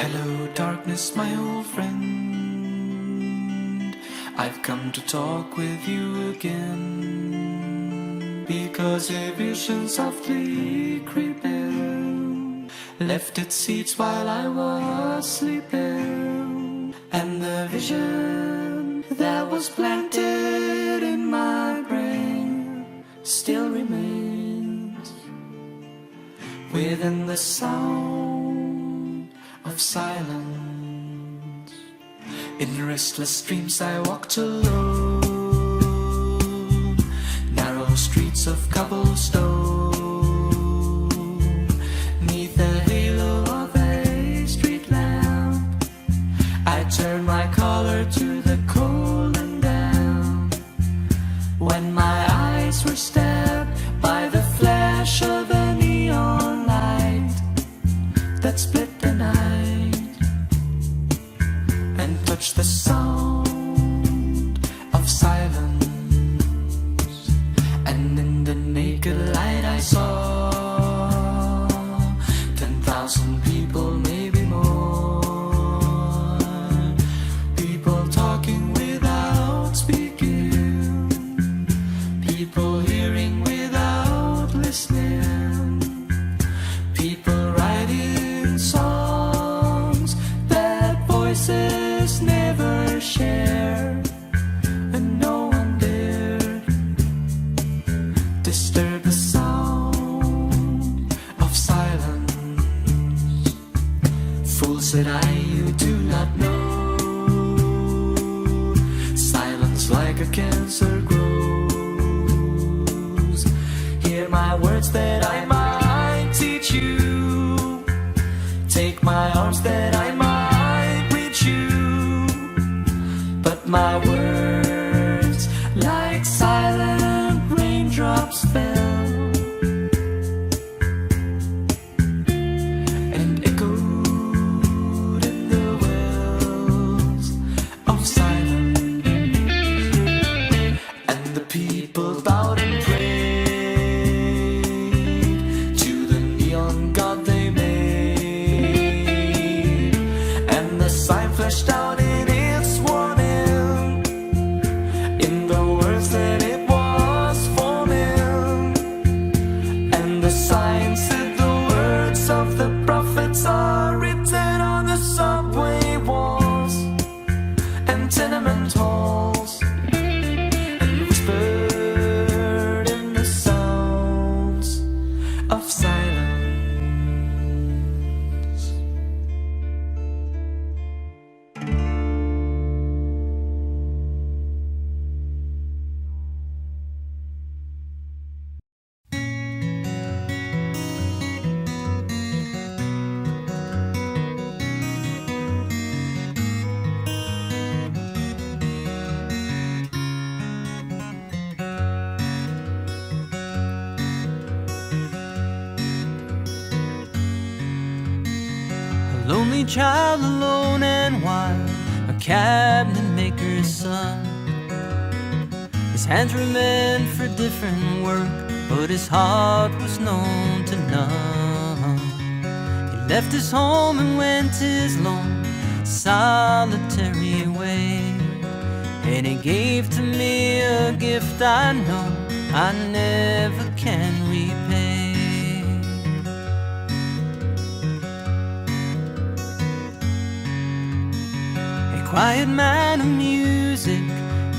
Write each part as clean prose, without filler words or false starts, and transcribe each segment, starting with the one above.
Hello, darkness, my old friend. I've come to talk with you again, because a vision softly creeping left its seeds while I was sleeping, and the vision that was planted in my brain still remains within the sound of silence. In restless dreams I walked alone, narrow streets of cobblestone, neath the halo of a street lamp. I turned my collar to the cold and damp, when my eyes were stabbed by the flash of a neon light that split the night and touched the sound of silence. And in the naked light I saw 10,000 people, maybe more, people talking without speaking, people hearing without listening, people writing songs that voices never share, and no one dared disturb the sound of silence. Fool, said I, you do not know, silence like a cancer grows. Hear my words that I might teach you, take my arms that I might reach you, but my words like silent raindrops fell and echoed in the wells of silence. And the people bowed and prayed to the neon god they made, and the sign flashed out in its warning, in the words that it was forming. And the sign said the words of the prophets are written on the subway walls and tenement halls, and whispered in the sounds of silence. A lonely child, alone and wild, a cabinet maker's son. His hands were meant for different work, but his heart was known to none. He left his home and went his lone, solitary way, and he gave to me a gift I know I never can repay. Quiet man of music,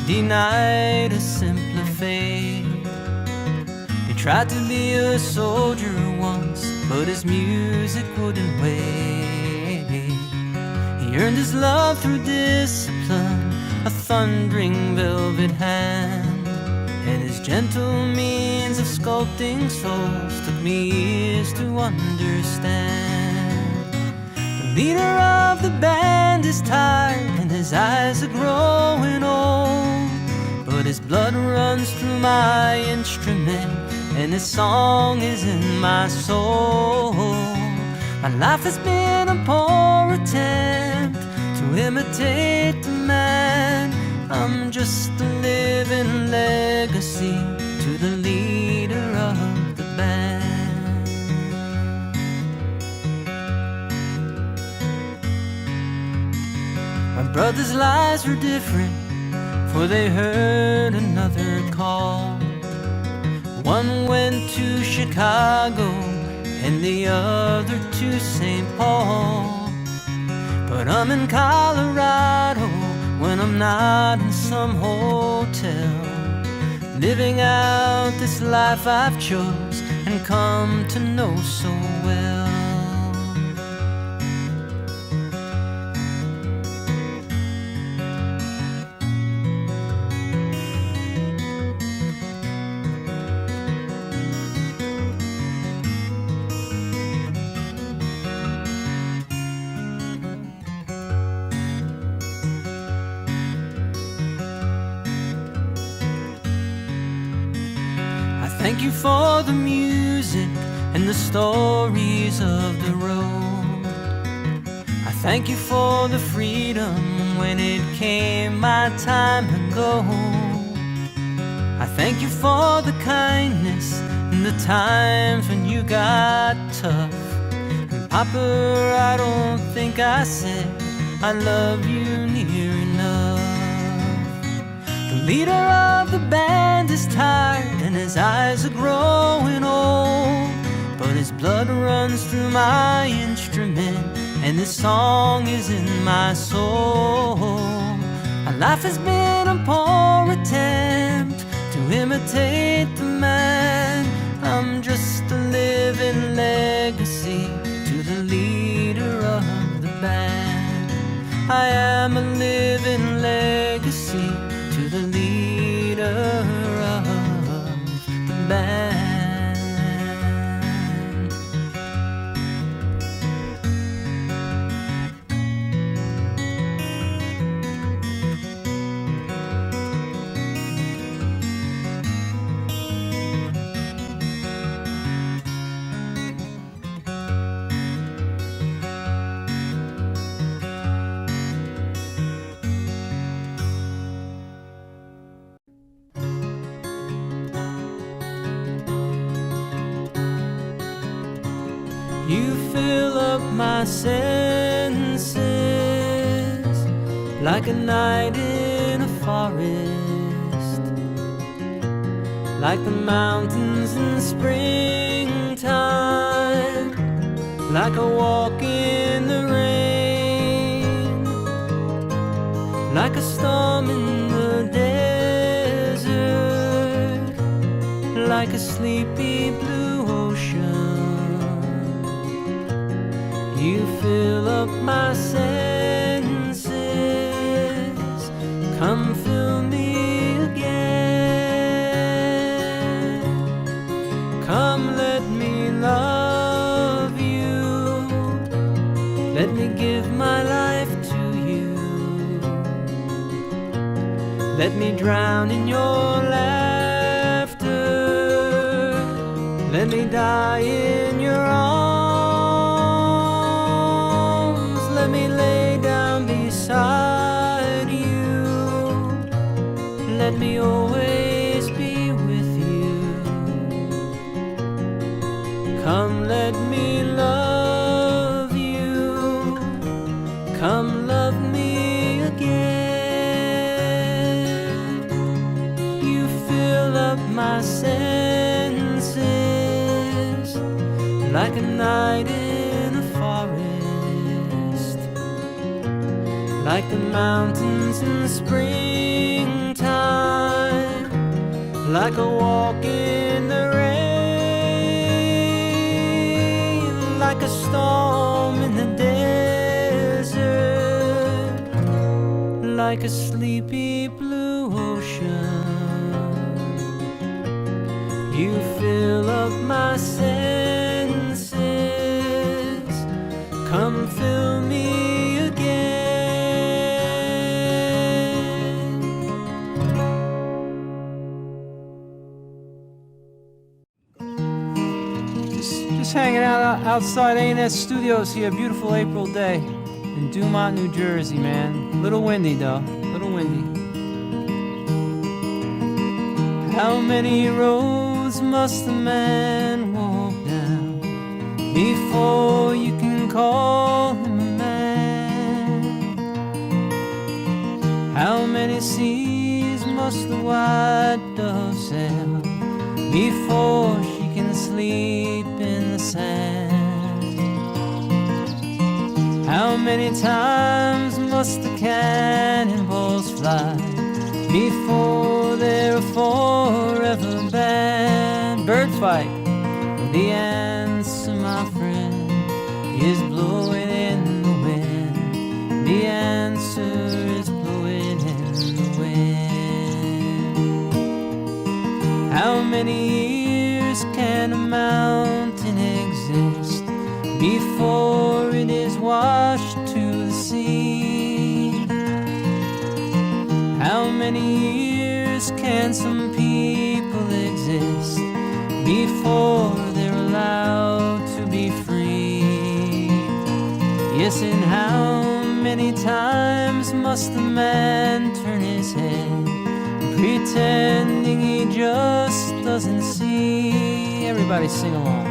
denied a simpler fate. He tried to be a soldier once, but his music wouldn't wait. He earned his love through discipline, a thundering velvet hand, and his gentle means of sculpting souls took me years to understand. The leader of the band is tired and his eyes are growing old, but his blood runs through my instrument and his song is in my soul. My life has been a poor attempt to imitate the man. I'm just a living legacy to the leader of the band. brothers' lives were different, for they heard another call. One went to Chicago and the other to St. Paul. But I'm in Colorado when I'm not in some hotel, living out this life I've chose and come to know so well. Thank you for the music and the stories of the road. I thank you for the freedom when it came my time to go. I thank you for the kindness and the times when you got tough. And Papa, I don't think I said I love you near enough. The leader of the band is tired and his eyes are growing old, but his blood runs through my instrument and this song is in my soul. My life has been a poor attempt to imitate the man. I'm just a living legacy to the leader of the band. I am a living legacy to the leader of the band. You fill up my senses like a night in a forest, like the mountains in springtime, like a walk in the rain, like a storm in the desert, like a sleepy blue ocean. You fill up my senses, come fill me again. Come let me love you, let me give my life to you. Let me drown in your laughter, let me die in your arms. Let me lay down beside you, let me always be with you. Come let me love you, come love me again. You fill up my senses like a night in a forest, like the mountains in springtime, like a walk in the rain, like a storm in the desert, like a sleepy blue ocean. You fill up my senses, come fill me again. Just hanging out outside A&S Studios here, beautiful April day in Dumont, New Jersey, man. Little windy though, little windy. How many roads must a man walk down before you can call him a man? seas must the white dove sail before she can sleep in the sand? How many times must the cannonballs fly before they're forever banned? Bird fight. The answer, my friend, is blowing in the wind. The answer is blowing in the wind. How many years can a mountain exist before it is washed to the sea? How many years can some people exist before they're allowed to be free? Yes, and how many times must the man turn his head, pretending he just doesn't see? Everybody sing along.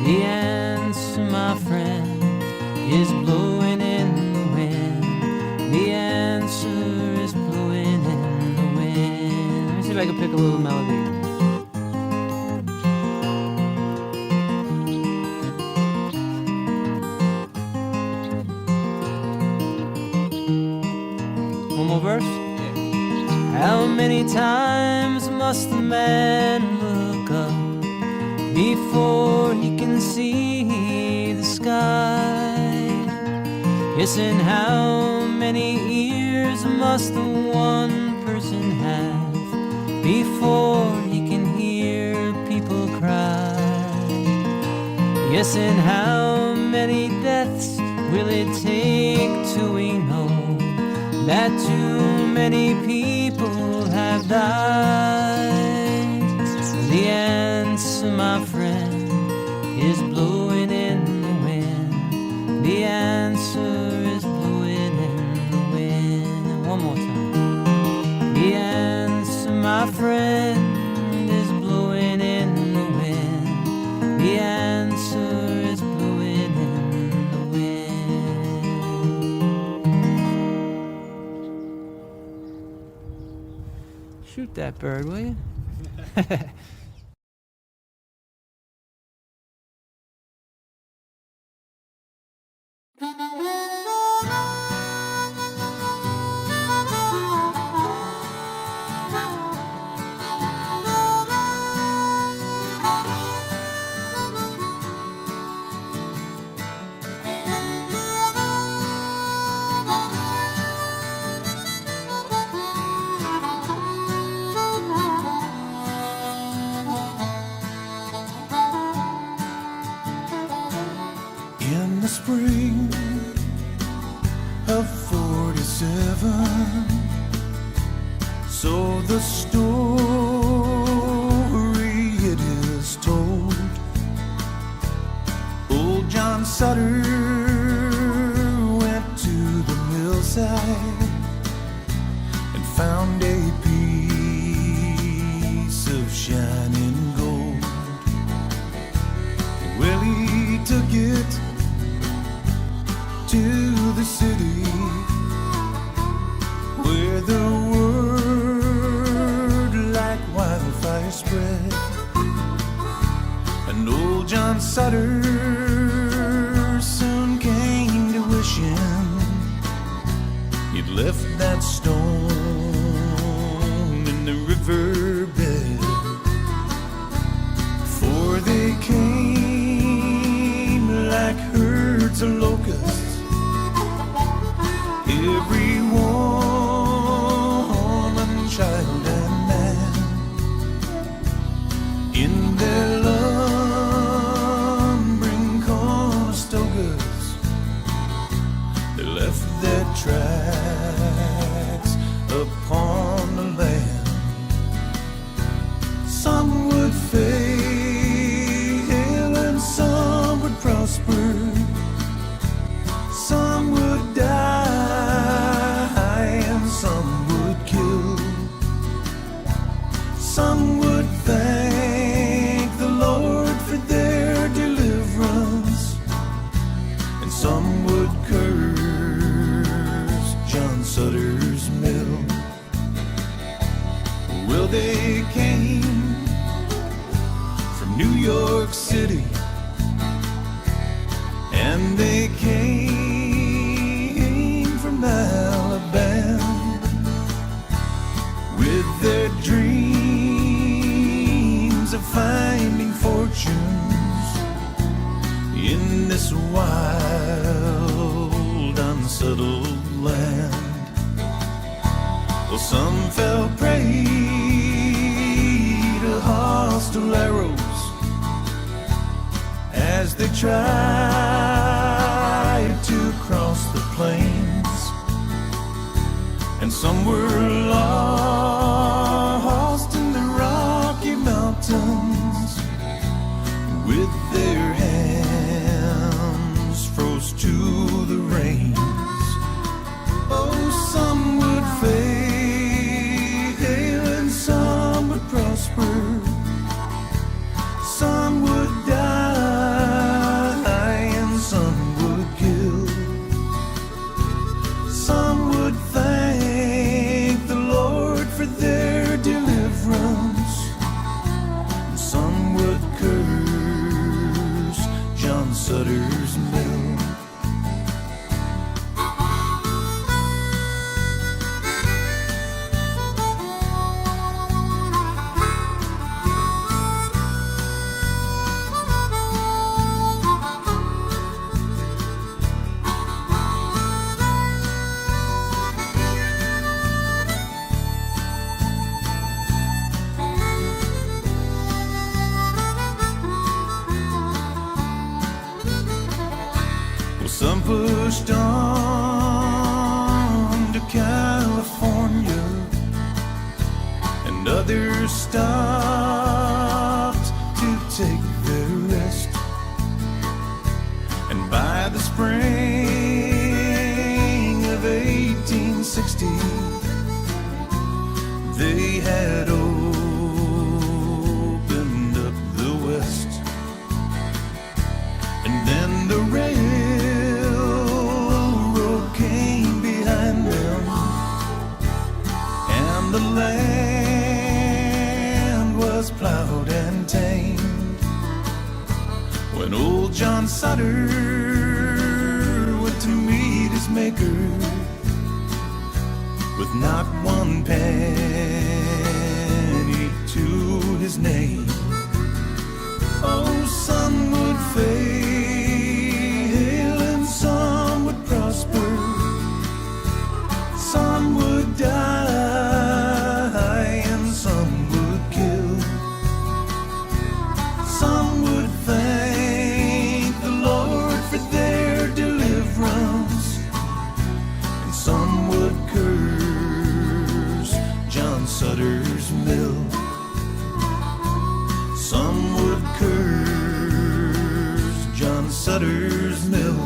The answer, my friend, is blowing in the wind. The answer is blowing in the wind. Let me see if I can pick a little melody. One more verse? How many times must the man look up before he can see the sky? Yes, and how many ears must the one person have before he can hear people cry? Yes, and how many deaths will it take till we know that too many people have died? The answer, my friend, is blowing in the wind. The answer is blowing in the wind. One more time. The answer, my friend, is blowing in the wind. The answer is blowing in the wind. Shoot that bird, will you? In the spring of 47, so the story it is told, old John Sutter went to the millside and found a piece of shining gold. Well, he took it to the city where the word like wildfire spread, and old John Sutter soon came to wishing he'd left that stone in the riverbed, for they came like herds of locusts, every woman, child, and man. In their lumbering Conestogas, they left their tracks upon the land. Some would fail and some would prosper, some would die this wild, unsettled land. Well, some fell prey to hostile arrows as they tried to cross the plains, and some were lost in the Rocky Mountains with their hands froze to the reins. Oh, some would fail and some would prosper, some would die and some would kill. Some would thank the Lord for their deliverance, and some would curse John Sutter's mill. Some pushed on to California, and others stopped to take their rest. And by the spring of 1860, they had opened up the West. And then the railroad came behind them, and the land was plowed and tamed. When old John Sutter went to meet his maker with not one penny to his name, oh, some would fail and some would prosper, some would die and some would kill. Some would thank the Lord for their deliverance, and some would curse John Sutter's mill. Some would curse John Sutter's mill.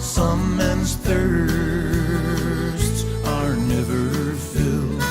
Some men's thirsts are never filled.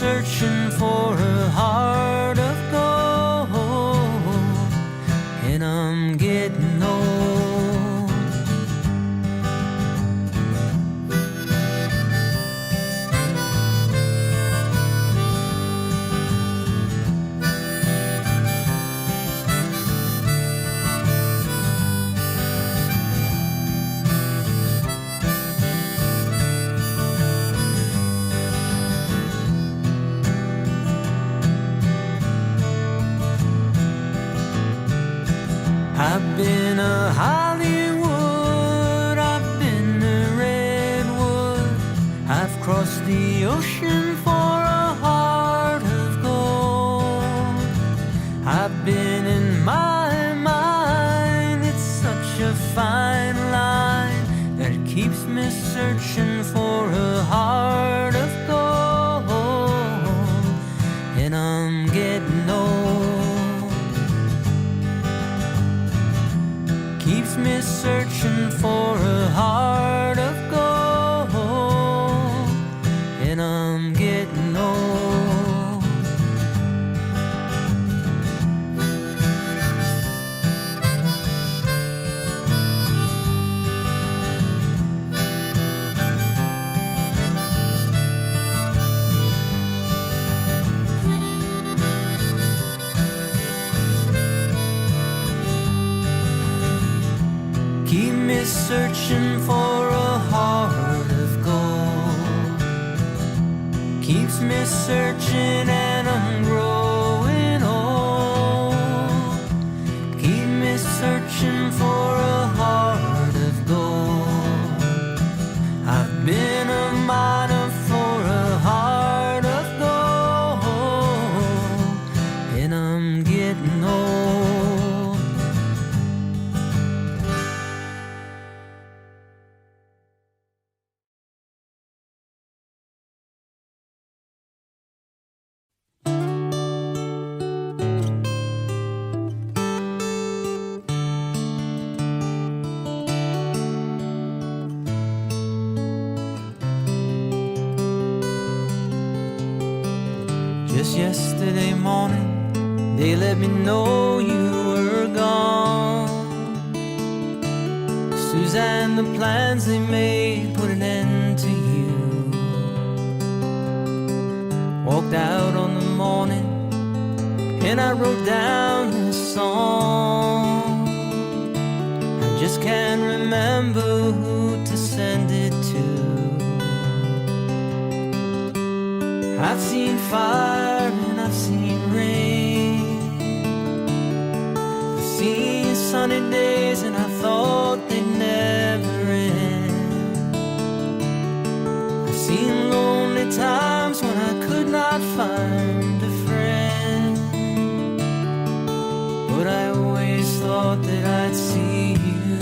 searching for a heart of gold, and I'm getting old. cross the ocean for a heart of gold. I've been in my mind, it's such a fine line that keeps me searching for a heart of gold. And I'm getting old, keeps me searching for a heart of gold. And I'm getting old. Keep me searching for a heart of gold. Keeps me searching and I'm growing old. Keep me searching for a heart of gold. I've been a miner for a heart of gold. And I'm getting old. Just yesterday morning, they let me know you were gone. Suzanne, the plans they made put an end to you. Walked out on the morning, and I wrote down this song. I just can't remember who to send it to. I've seen fire and I've seen rain. I've seen sunny days and I thought they'd never end. I've seen lonely times when I could not find a friend. But I always thought that I'd see you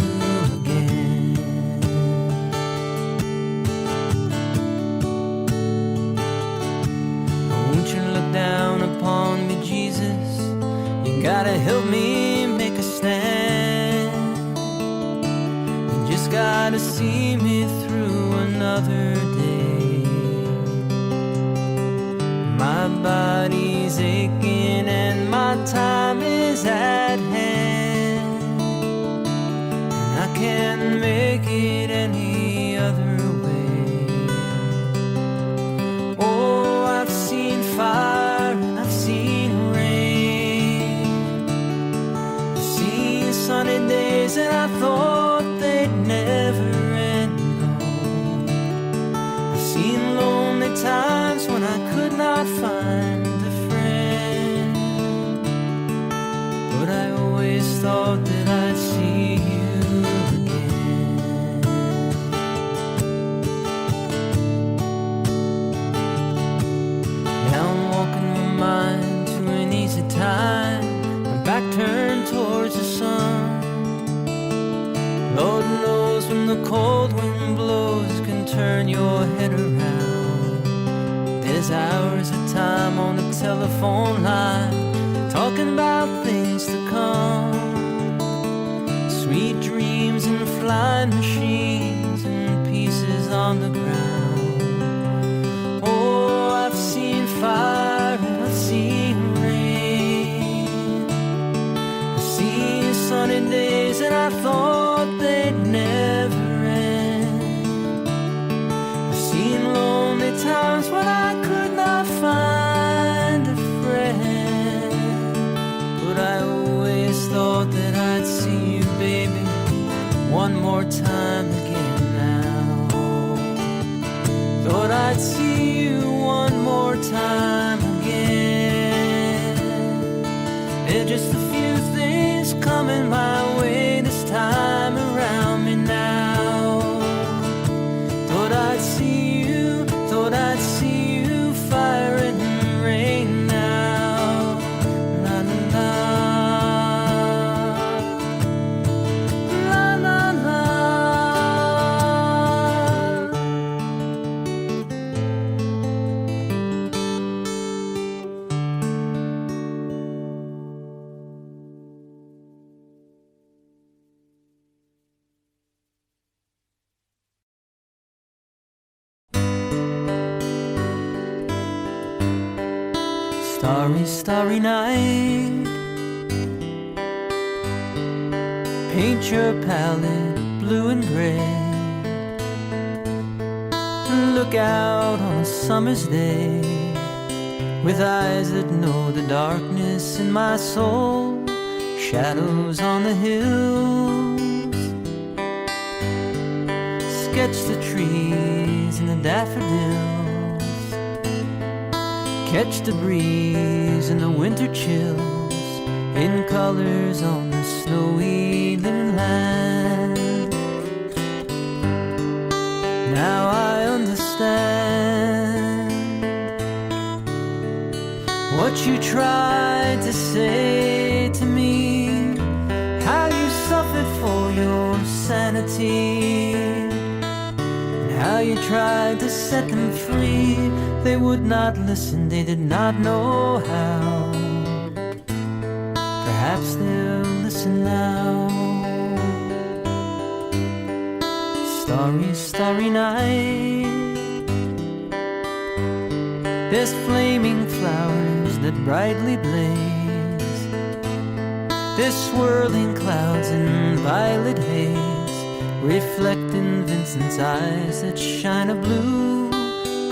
again. Won't you look down upon me, Jesus? You gotta help me make a stand. You just gotta see me through another day. My body's aching and my time is at hand, and I can't make it any other way. Oh, I've seen fire and I've seen rain. I've seen sunny days and I thought they'd never end. I've seen lonely times when I could not find a friend. But I always thought that I'd see you again. Now I'm walking my mind to an easy time, my back turned towards the sun. Lord knows when the cold wind blows can turn your head around. There's hours of time on the telephone line, talking about things to come. Sweet dreams and flying machines and pieces on the ground. Oh, I've seen fire and I've seen rain. I've seen sunny days and I thought they'd never end. I've seen lonely times when I could not find a friend. But I always thought that I'd see you, baby, one more time again now. Thought I'd see you one more time again. There's just a few things coming my way this time around me now. Thought I'd see you, thought I'd Starry, starry night, paint your palette blue and gray. Look out on a summer's day with eyes that know the darkness in my soul. Shadows on the hills, sketch the trees and the daffodils, catch the breeze and the winter chills in colors on the snowy little land. Now I understand what you tried to say to me, how you suffered for your sanity, and how you tried to set them free. They would not listen, they did not know how. Perhaps they'll listen now. Starry, starry night, there's flaming flowers that brightly blaze, there's swirling clouds in violet haze, reflecting Vincent's eyes that shine a blue,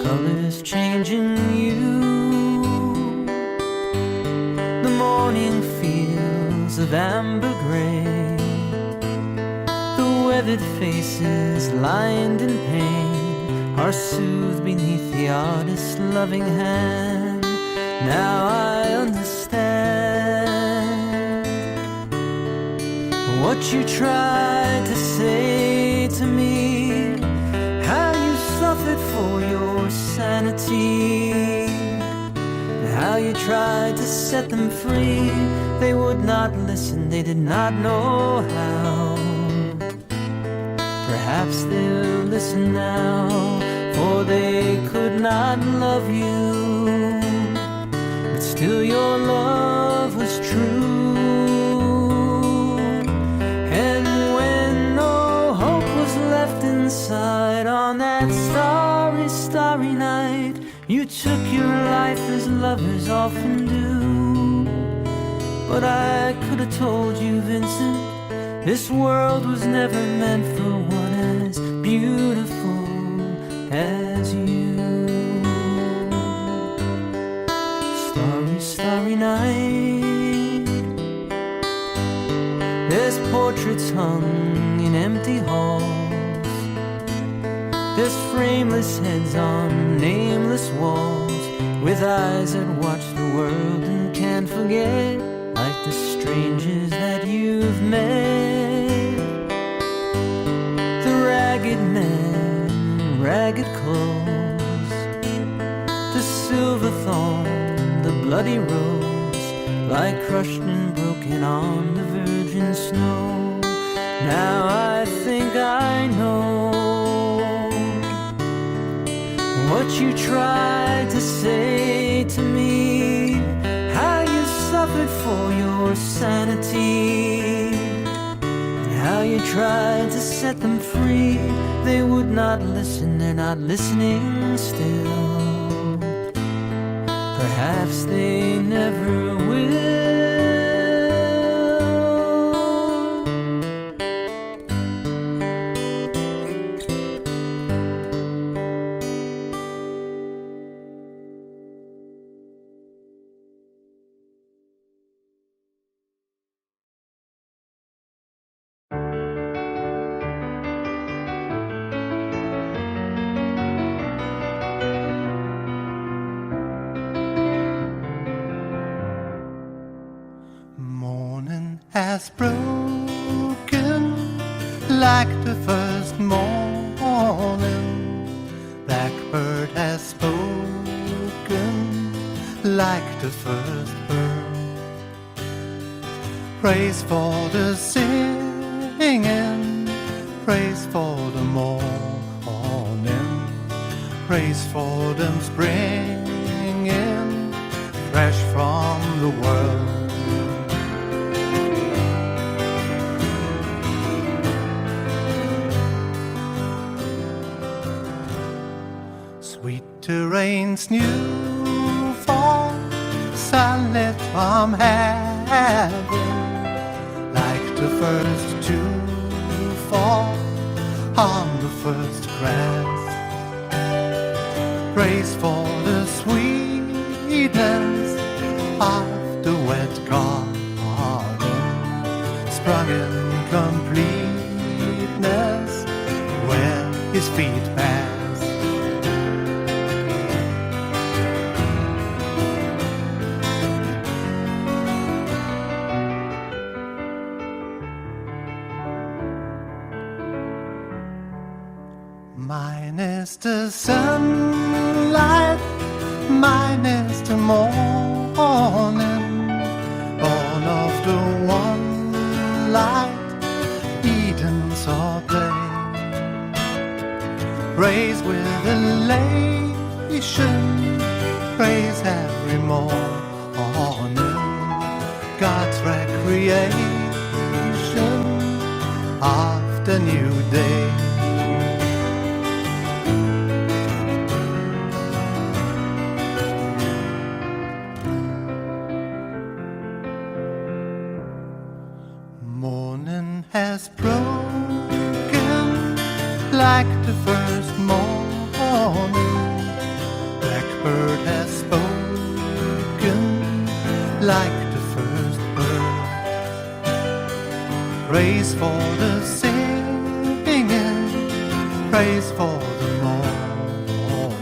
colors changing you. The morning fields of amber gray, weathered faces lined in pain are soothed beneath the artist's loving hand. Now I understand what you tried to say to me, how you suffered for your sanity, and how you tried to set them free. They would not listen, they did not know how. Perhaps they'll listen now, for they could not love you, but still your love was true. And when no hope was left inside on that starry, starry night, you took your life as lovers often do. But I could have told you, Vincent, this world was never meant for one as beautiful as you. Starry, starry night, there's portraits hung in empty halls, there's frameless heads on nameless walls, with eyes that watch the world and can't forget, like the strangers that you've met. The ragged men, ragged clothes, the silver thorn, the bloody rose, lie crushed and broken on the virgin snow. Now I think I know what you tried to say to me, how you suffered for your sanity, and how you tried to set them free. They would not listen, they're not listening still. Perhaps they never will. Has broken like the first morning. Blackbird has spoken like the first bird. Praise for the singing, praise for the morning, praise for them springing fresh from the world. Sweet rain's new fall, sunlit from heaven, like the first to fall on the first grass. Praise for the sweetness of the wet garden, sprung in completeness where his feet pass. Mine is the sunlight, mine is the morning, born of the one light, Eden's our day. Praise with elation, praise every morning, God's recreation of the new day. Morning has broken like the first morning. Blackbird has spoken like the first bird. Praise for the singing, praise for the morning,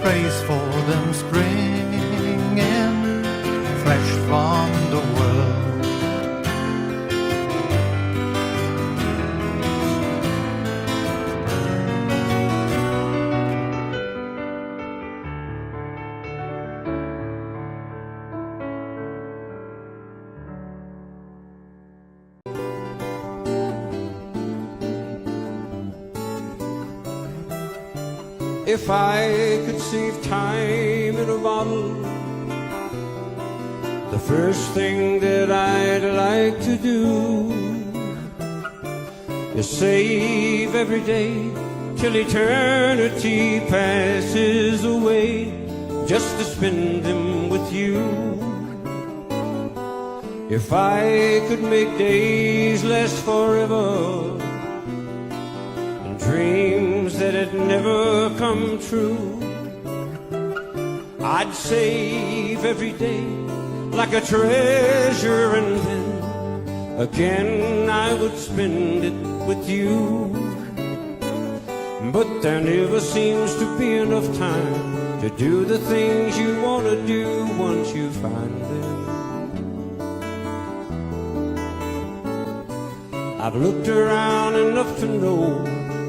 praise for them springing fresh from the world. If I could save time in a bottle, the first thing that I'd like to do is save every day till eternity passes away, just to spend them with you. If I could make days last forever, dreams that had never come true, I'd save every day like a treasure, and then again I would spend it with you. But there never seems to be enough time to do the things you want to do once you find them. I've looked around enough to know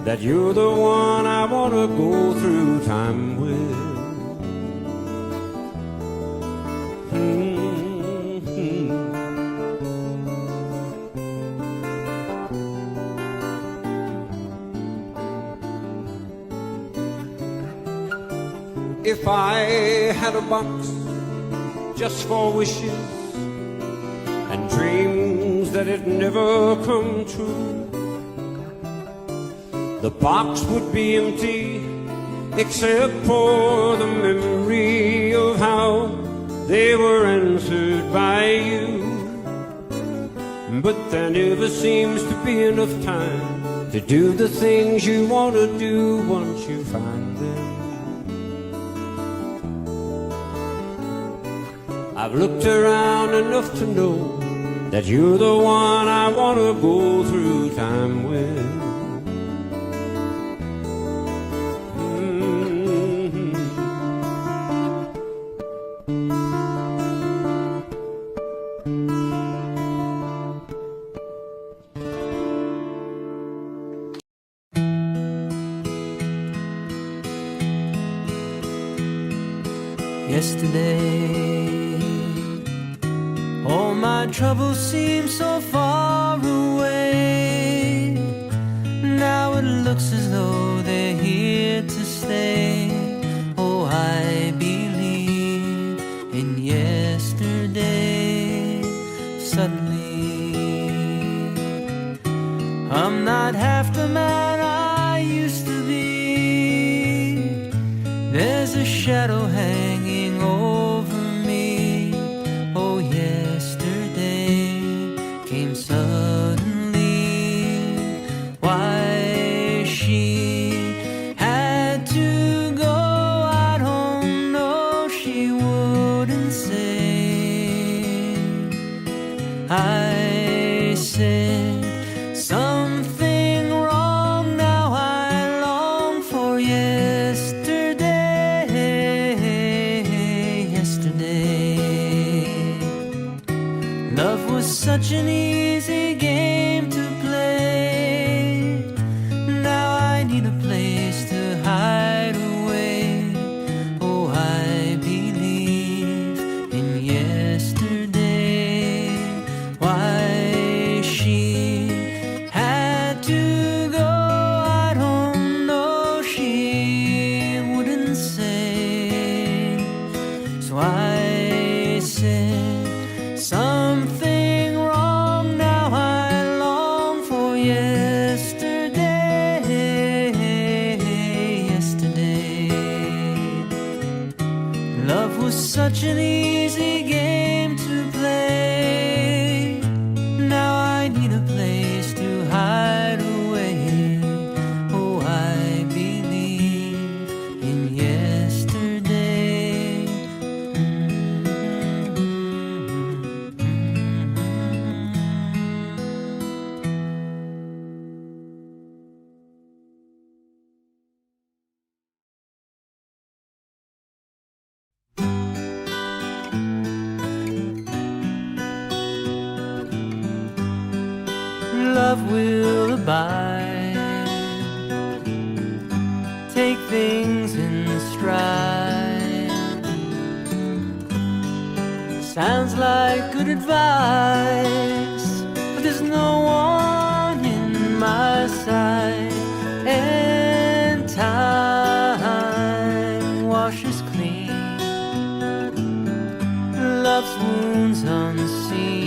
that you're the one I want to go through time with. If I had a box just for wishes and dreams that had never come true, the box would be empty except for the memory of how they were answered by you. But there never seems to be enough time to do the things you want to do once you find them. I've looked around enough to know that you're the one I want to go through time with. Yesterday, all my troubles seem so far away. Now it looks as though they're here to stay. Oh, I believe in yesterday. Suddenly, I'm not half the man I used to be. There's a shadow hanging over me. such an easy game to play. Now I need a place to hide away. Oh, I believe in yesterday. Love will abide, take things in stride. Sounds like good advice, but there's no one in my sight. And time washes clean love's wounds unseen.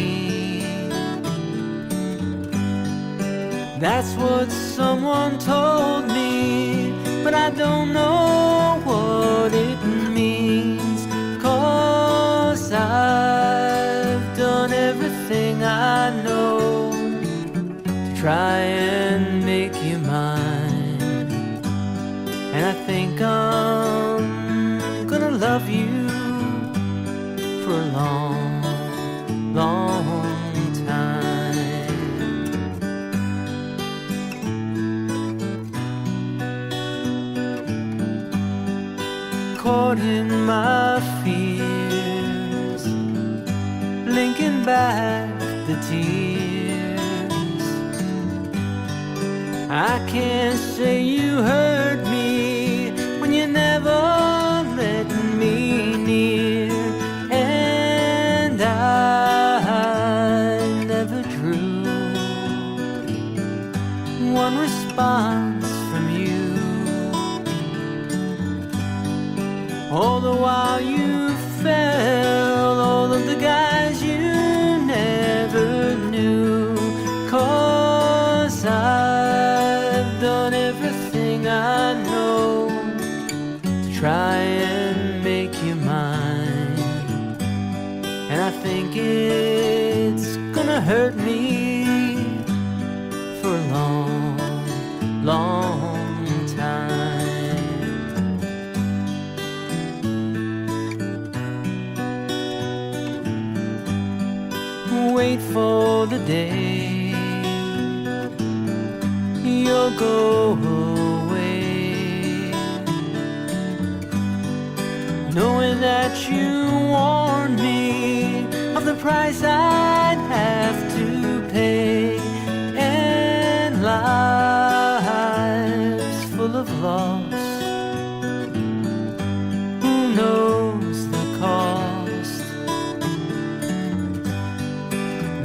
That's what someone told me, but I don't know what it means. 'Cause I've done everything I know to try and make you mine. And I think I'm gonna love you for a long, long time. Caught in my fears, linking back the tears. I can't say you hurt me when you never let me near. And I never drew one response from you. All the while you fell all of the guys you never knew. 'Cause I've done everything I know to try and make you mine. And I think it's gonna hurt me for a long, long time. Wait for the day you'll go away, knowing that you warned me of the price I'd have to pay. And life's full of loss, who knows the cost?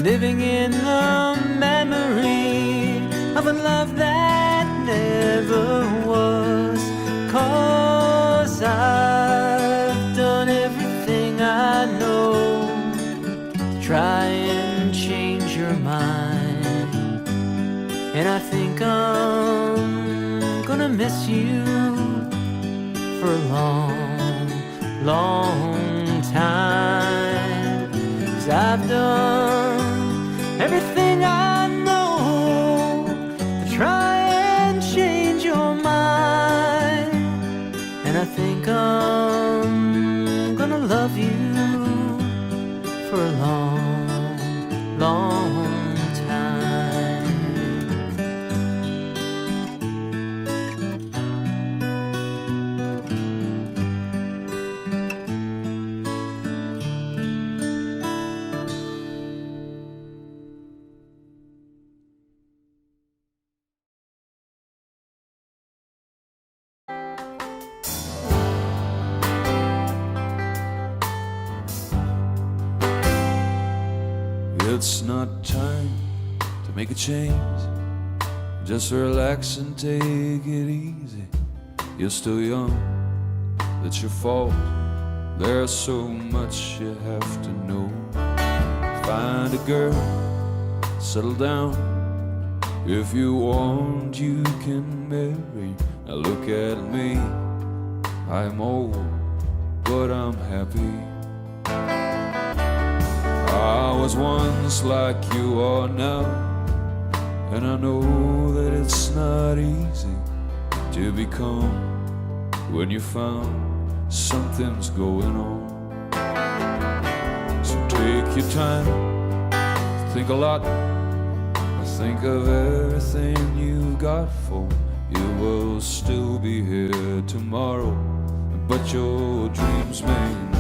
Living in the memory of a love that never was. 'Cause I've done everything I know to try and change your mind. And I think I'm gonna miss you for a long, long time. 'Cause I've done everything I know to try and change your mind. And I think I'm gonna love you for a long, long time. It's not time to make a change. Just relax and take it easy. You're still young, it's your fault. There's so much you have to know. Find a girl, settle down. If you want, you can marry. Now look at me, I'm old, but I'm happy. was once like you are now, and I know that it's not easy to become when you found something's going on. So take your time, think a lot, think of everything you've got, for you will still be here tomorrow, but your dreams may not.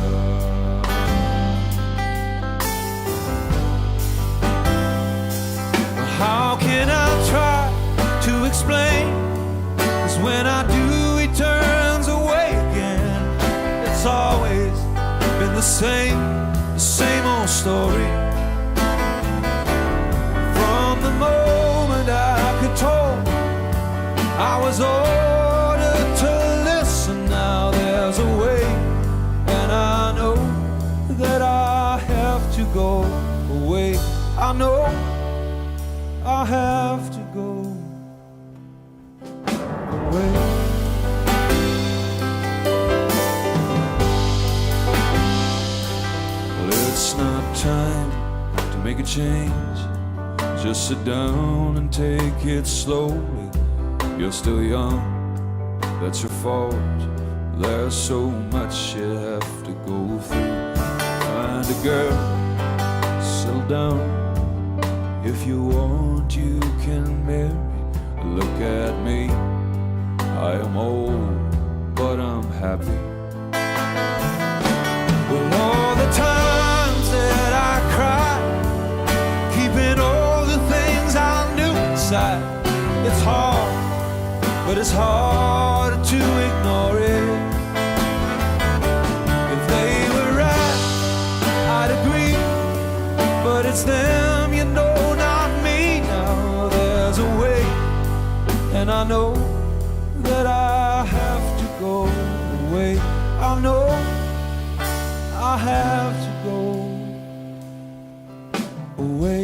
How can I try to explain? 'Cause when I do, he turns away again. It's always been the same old story. From the moment I could talk, I was ordered to listen. Now there's a way, and I know that I have to go away. I know I have to go away. Well, it's not time to make a change. Just sit down and take it slowly. You're still young, that's your fault. There's so much you have to go through. Find a girl, settle down. If you want, you can marry. Look at me, I am old, but I'm happy. Well, all the times that I cried, keeping all the things I knew inside, it's hard, but it's hard to ignore it. If they were right, I'd agree, but it's them, you know, not me. Now there's a way, and I know that I have to go away. I know I have to go away.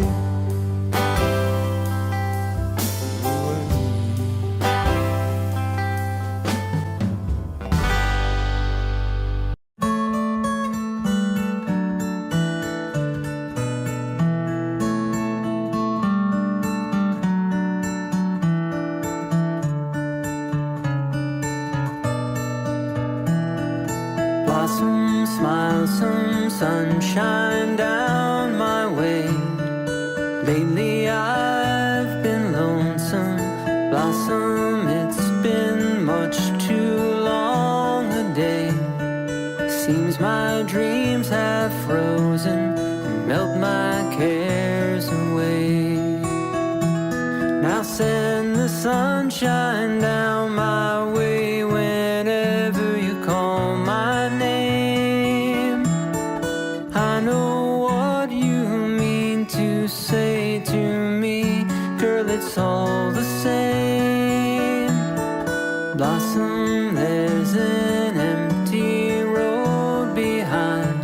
Blossom, smile, some sunshine down my way. Lately I've been lonesome. Blossom, it's been much too long a day. Seems my dreams have frozen and melt my cares away. Now send the sunshine down my way whenever you call my name. I know what you mean to say to me, girl, it's all the same. Blossom, there's an empty road behind.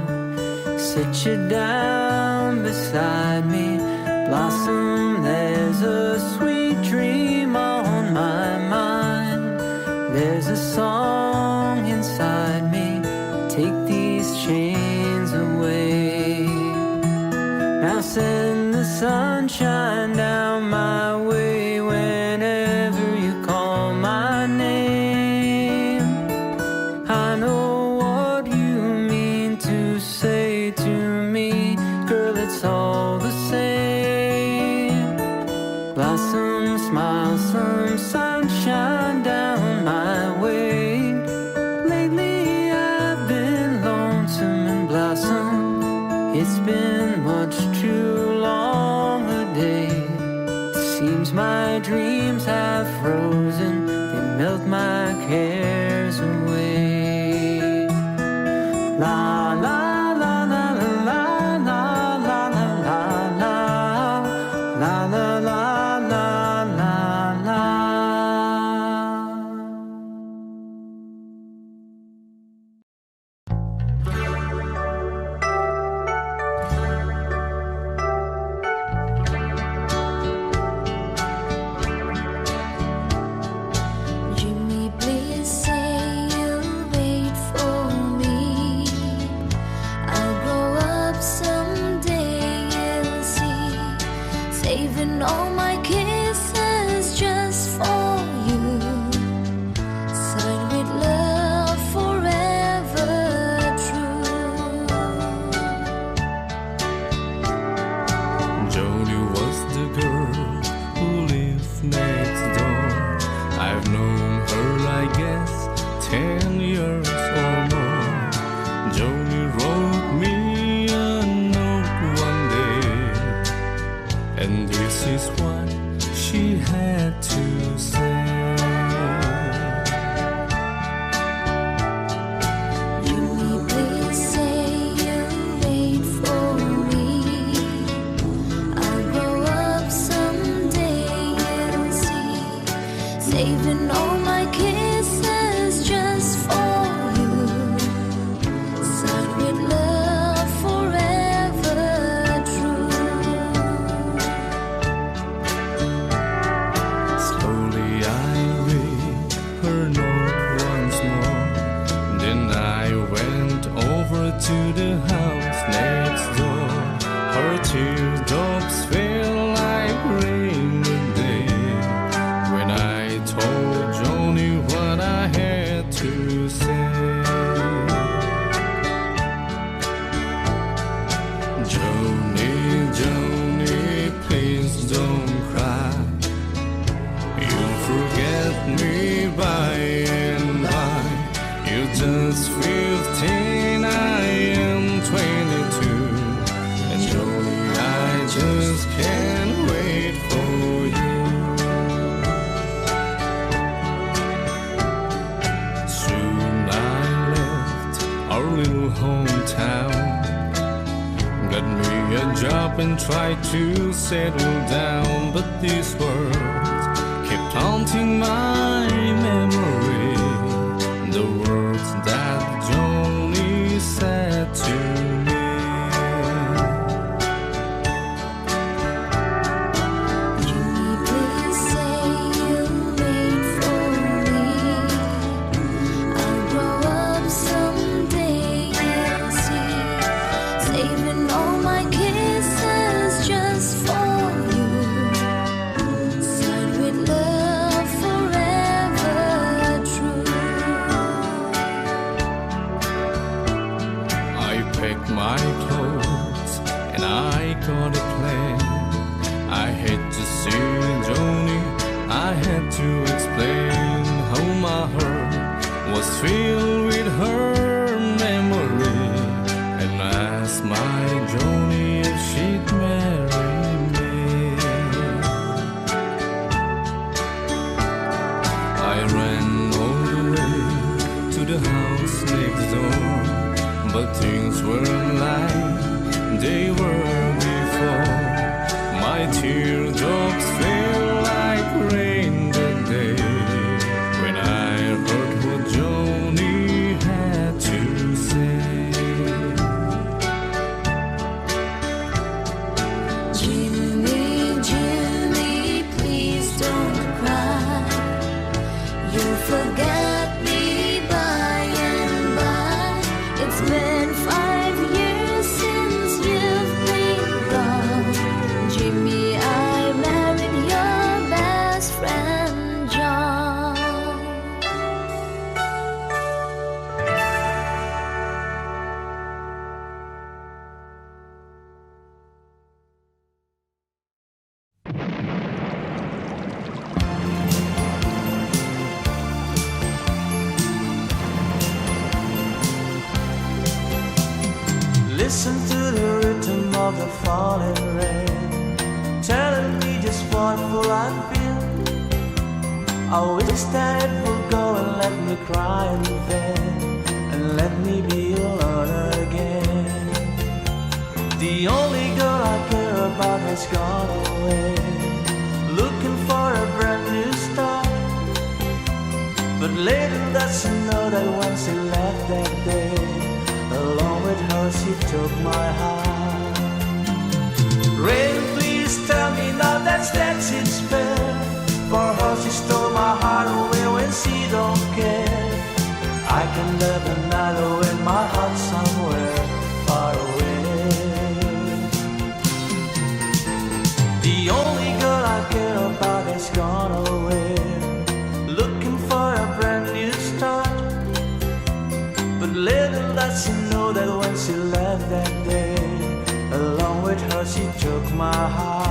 Sit you down beside me. Blossom, there's a sweet dream on my mind. There's a song inside me, take these chains away. Now send the sunshine down my way whenever you call my name. I know what you mean to say to me, girl, it's all the same. Blossom, smile, some sunshine down my way. Lately I've been lonesome, and blossom, it's been much too long a day. Seems my dreams have frozen, they melt my cares away. La la la la la la la la la la la la la la la la. Jimmy, please say you'll wait for me. known her, I guess, 10 years or more. Joni wrote me a note one day, and this is what she had to say. Please say you'll wait for me. I'll grow up someday, you'll see. Saving all my kisses just for you. Signed with love forever true. Slowly I read her note once more. Then I went over to the house next door. Her teardrops fell like rain that day when I told Joni what I had to say. Joni, Joni, please don't cry. You'll forget me by and by. You're just 15, I am 22. And Joni, I just can't wait for you. Soon I left our little hometown, got me a job and tried to settle down. But these words kept haunting my memory, the words that Joni said to me. Joni, please say you'll wait for me. I'll grow up someday, you'll see. Saving all my kisses just for you. Signed with love forever true. I packed my clothes and I got a plan. I had to see Joni, I had to explain how my heart was filled with her memory, and asked my Joni if she'd marry me. I ran all the way to the house next door, but things weren't like they were before. My teardrops fell like rain that day when I heard what Joni had to say. Jimmy, Jimmy, please don't cry. You'll forget me by and by. It's been 5 years since you've been gone. Jimmy, I married your best friend, John. Listen to the rhythm of the falling rain, telling me just what fool I've been. I wish that it would go and let me cry in vain, and let me be alone again. The only girl I care about has gone away, looking for a brand new start. But little does she know that when she left that day, along with her she took my heart. Rain, please tell me now that's it's fair. For her she stole my heart away when she don't care. I can live another with my heart somewhere far away. The only girl I care about has gone away, looking for a brand new start. But little does she know that when she left that day, along with her she took my heart.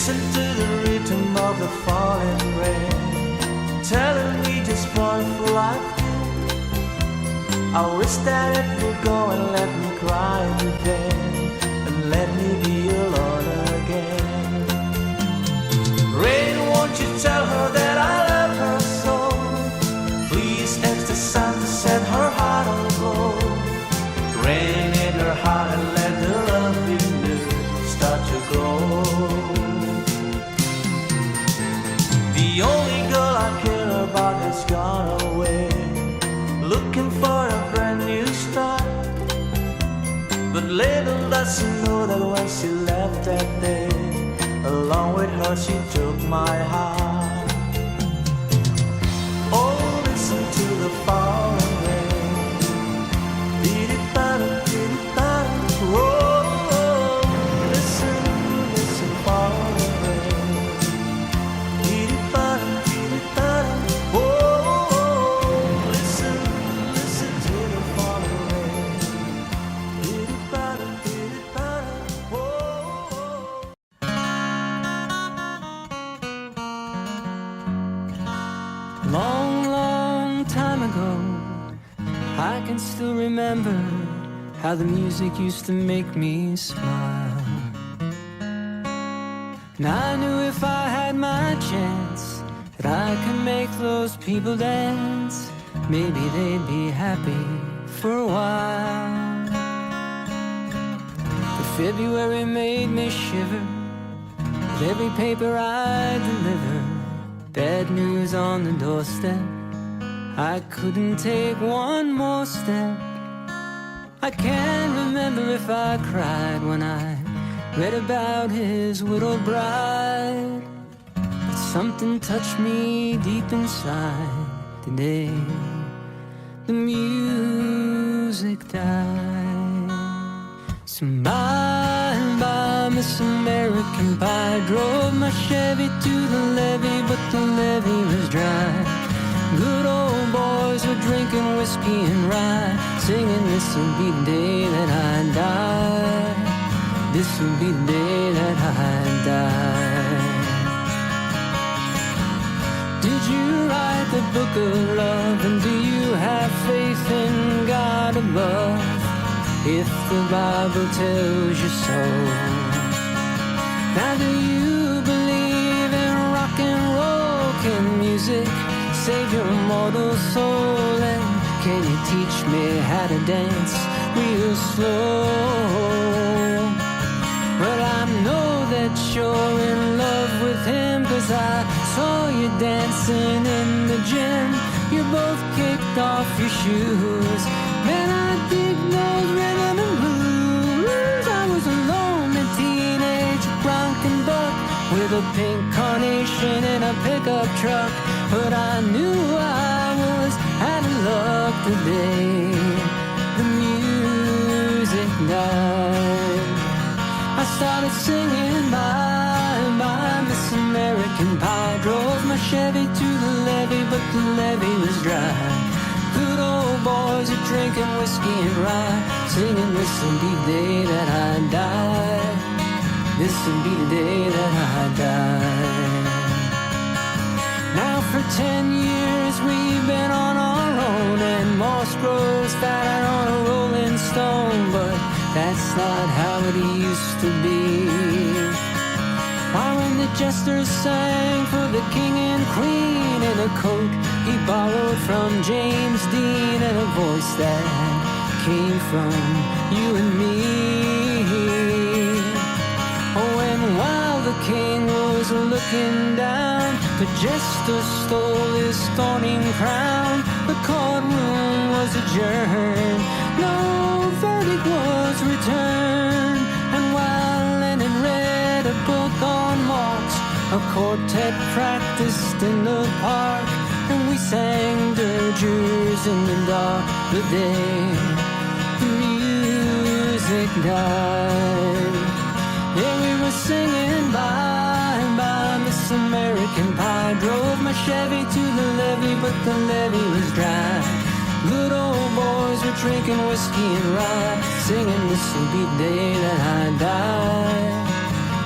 Listen to the rhythm of the falling rain, telling me just what life is. I wish that it would go and let me cry in vain, and let me be alone again. Rain, won't you tell her that I love her so? Please ask the sun to set her heart aglow. Rain in her heart and let the love in her start to grow. The only girl I care about has gone away, looking for a brand new start. But little does she know that when she left that day, along with her she took my heart. Oh, listen to the falling rain. Dee-dee-ba-da, dee-dee-ba-da. Oh, listen, listen, falling rain. Dee-dee-ba-da, dee-dee-ba-da. Oh, listen, listen to the falling rain. Dee-dee-ba-da, dee-dee-ba-da. Oh. Long, long time ago, I can still remember how the music used to make me smile. And I knew if I had my chance that I could make those people dance. Maybe they'd be happy for a while. The February made me shiver with every paper I delivered. Bad news on the doorstep, I couldn't take one more step. I can't remember if I cried when I read about his widowed bride, but something touched me deep inside the day the music died. So bye, bye, Miss American Pie. Drove my Chevy to the levee, but the levee was dry. Good old boys were drinking whiskey and rye, singing, this'll be the day that I die. This'll be the day that I die. Did you write the book of love, and do you have faith in God above? If the Bible tells you so. Now do you believe in rock and roll? Can music save your mortal soul? And can you teach me how to dance real slow? Well, I know that you're in love with him, 'cause I saw you dancing in the gym. You both kicked off your shoes. Man, I dig those rhythm and blues. I was a lonely teenage bronco buck with a pink carnation in a pickup truck, but I knew I was out of luck the day the music died. I started singing bye, bye, Miss American Pie. Drove my Chevy to the levee, but the levee was dry. Good old boys are drinking whiskey and rye, singing, this'll be the day that I die. This'll be the day that I die. Now for 10 years we've been on our own, and moss grows fatter on a rolling stone, but that's not how it used to be. Why, when the jesters sang for the king and queen in a coat he borrowed from James Dean, and a voice that came from you and me. Oh, and while the king was looking down, the jester stole his thorny crown. The courtroom was adjourned, no verdict was returned. And while Lennon read a book on Marx, a quartet practiced in the park, and we sang dirges in the dark the day the music died. Yeah, we were singing bye, bye, Miss American Pie. Drove my Chevy to the levee, but the levee was dry. Good old boys were drinking whiskey and rye, singing, this'll be the day that I die.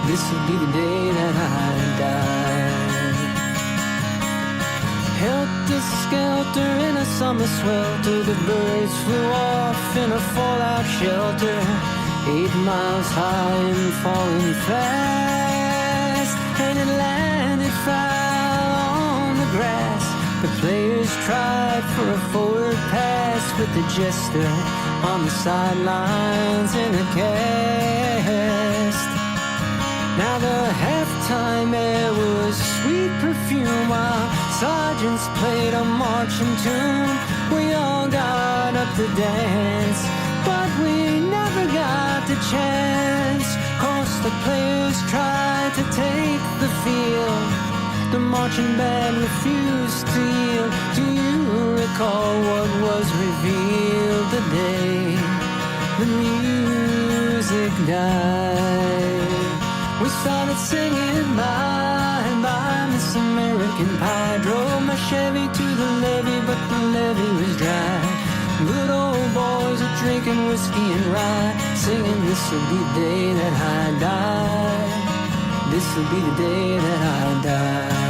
This will be the day that I die. Helter-skelter in a summer swelter, the birds flew off in a fallout shelter, 8 miles high and falling fast, and it landed foul on the grass. The players tried for a forward pass with the jester on the sidelines in a cast. Now the halftime air was sweet perfume while sergeants played a marching tune. We all got up to dance, but we never got the chance, 'cause the players tried to take the field. The marching band refused to yield. Do you recall what was revealed the day the music died? We started singing bye bye Miss American Pie. Drove my Chevy to the levee, but the levee was dry. Good old boys are drinking whiskey and rye, singing this will be the day that I die. This will be the day that I die.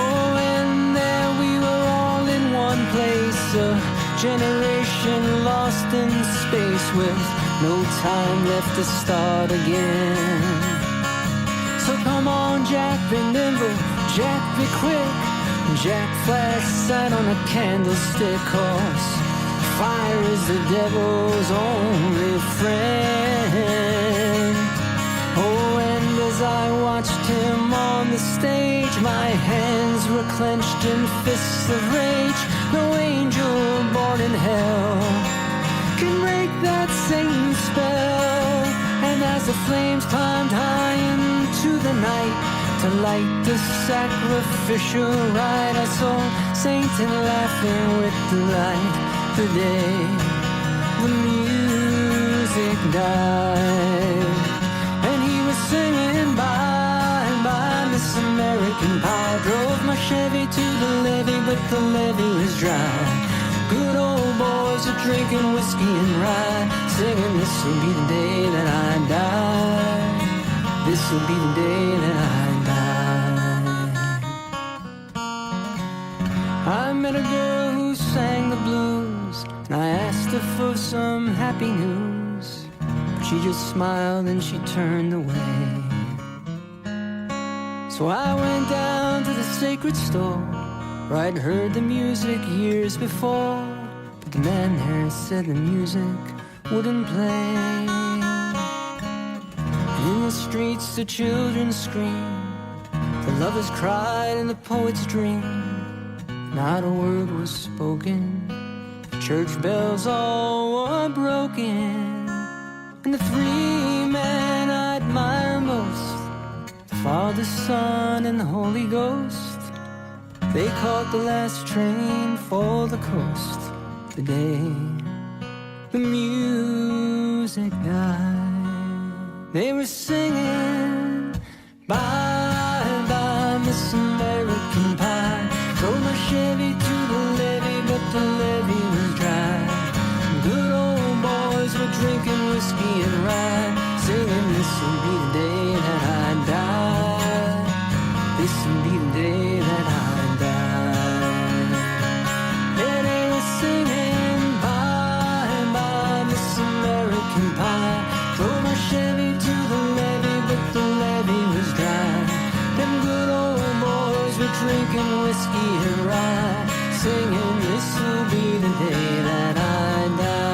Oh, and there we were all in one place, a generation lost in space with no time left to start again. So come on, Jack, be nimble, Jack, be quick. Jack flashed sight on a candlestick, 'cause fire is the devil's only friend. Oh, and as I watched him on the stage, my hands were clenched in fists of rage. No angel born in hell can break that Satan spell. And as the flames climbed high into the night to light the sacrificial rite, I saw Satan laughing with delight the day the music died. And he was singing bye bye Miss American Pie. Drove my Chevy to the levee, but the levee was dry. Good old boys are drinking whiskey and rye, singing this will be the day that I die. This will be the day that I die. I met a girl who sang the blues, and I asked her for some happy news, but she just smiled and she turned away. So I went down to the sacred store where I'd heard the music years before, but the man there said the music wouldn't play. And in the streets the children scream, the lovers cried and the poets dream. Not a word was spoken, the church bells all were broken. And the 3 men I admire most, the Father, Son, and the Holy Ghost, they caught the last train for the coast the day the music died. They were singing bye bye Miss American Pie. Drove my Chevy to the levee, but the levee was dry. Good old boys were drinking whiskey and rye, singing this will be the day that I die. This will be the day that I die. And they were singing bye bye Miss American Pie. Drove my Chevy to the levee, but the levee was dry. Them good old boys were drinking whiskey and rye, singing this will be the day that I die.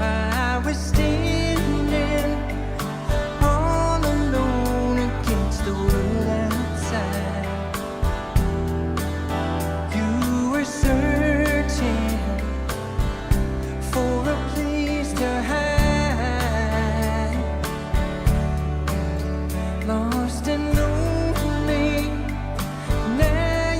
I was standing all alone against the world outside. You were searching for a place to hide, lost and lonely. Now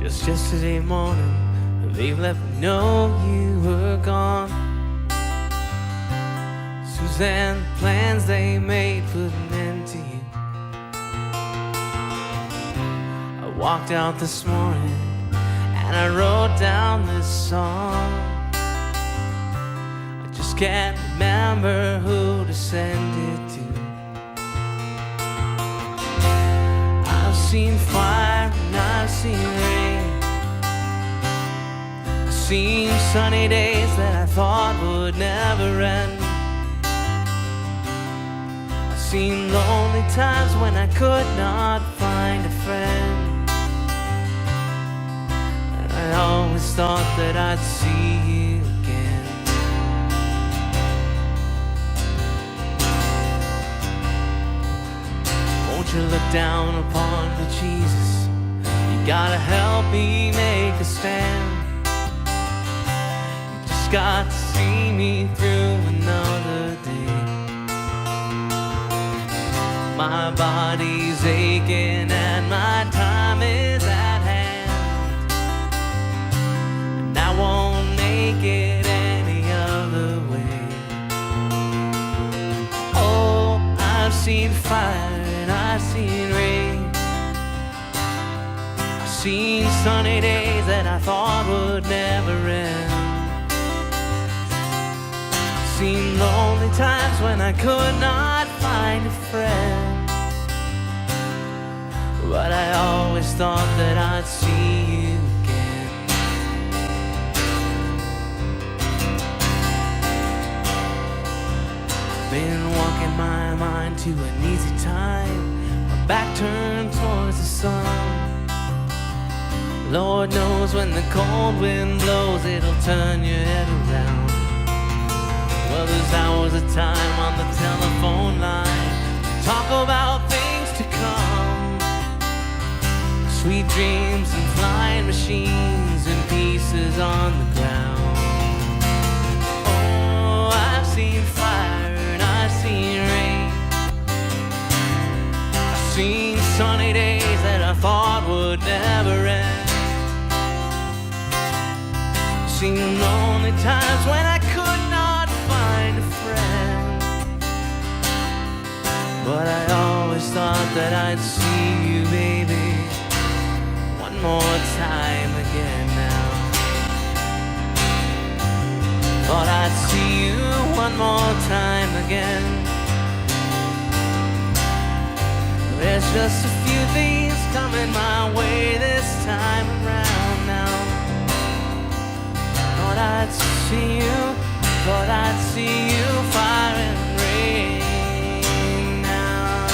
Just yesterday morning, they let me know you were gone. Suzanne, the plans they made put an end to you. I walked out this morning and I wrote down this song. I just can't remember who to send it to. I've seen fire and I've seen rain. I've seen sunny days that I thought would never end. I've seen lonely times when I could not find a friend. And I always thought that I'd see you again. Won't you look down upon me, Jesus? You gotta help me make a stand. You just got to see me through another day. My body's aching and my time is at hand, and I won't make it any other way. Oh, I've seen fire and I've seen rain. I've seen sunny days that I thought would never end. I've seen lonely times when I could not find a friend. But I always thought that I'd see you again. Been walking my mind to an easy time, my back turned towards the sun. Lord knows when the cold wind blows, it'll turn your head around. Well, there's hours of time on the telephone line to talk about things to come. Sweet dreams and flying machines and pieces on the ground. Oh, I've seen fire and I've seen rain. I've seen sunny days that I thought would never end. I've seen lonely times when I could not find a friend. But I always thought that I'd see you, baby, one more time again now. Thought I'd see you one more time again. There's just a few things coming my way this time around now. Thought I'd see you, thought I'd see you, fire and rain now.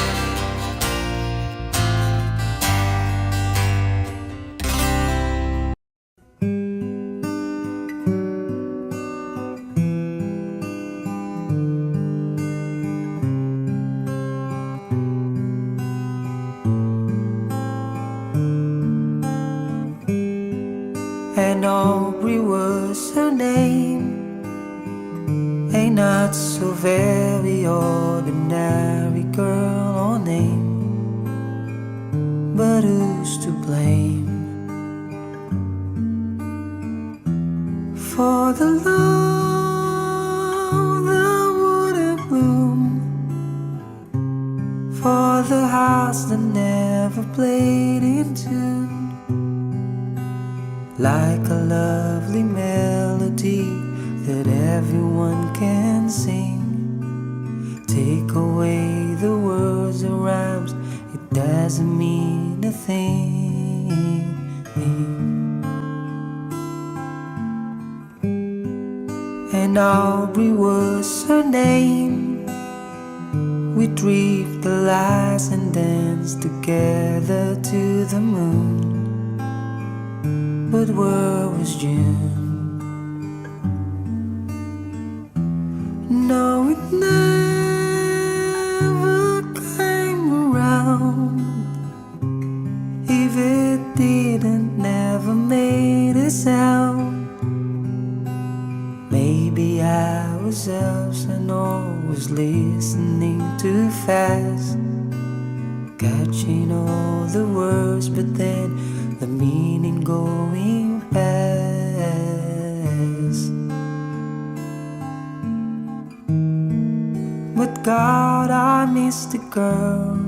And Aubrey was her name. A not so very ordinary girl or name, but who's to blame for the love that wouldn't bloom, for the house that never played in tune? Like a lovely melody that everyone can sing, take away the words and rhymes, it doesn't mean a thing. And Aubrey was her name. We dreamed the lies and danced together to the moon. But where was June? No, it never came around. If it didn't, never made a sound. Maybe I was absent or was listening too fast, catching all the words, but then the meaning going fast. But God, I miss the girl,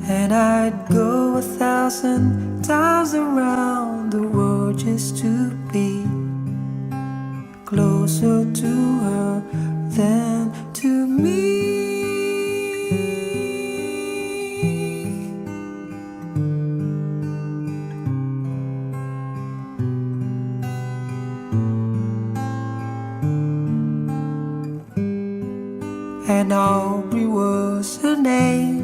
and I'd go 1,000 times around the world just to be closer to her than to me. And Aubrey was her name.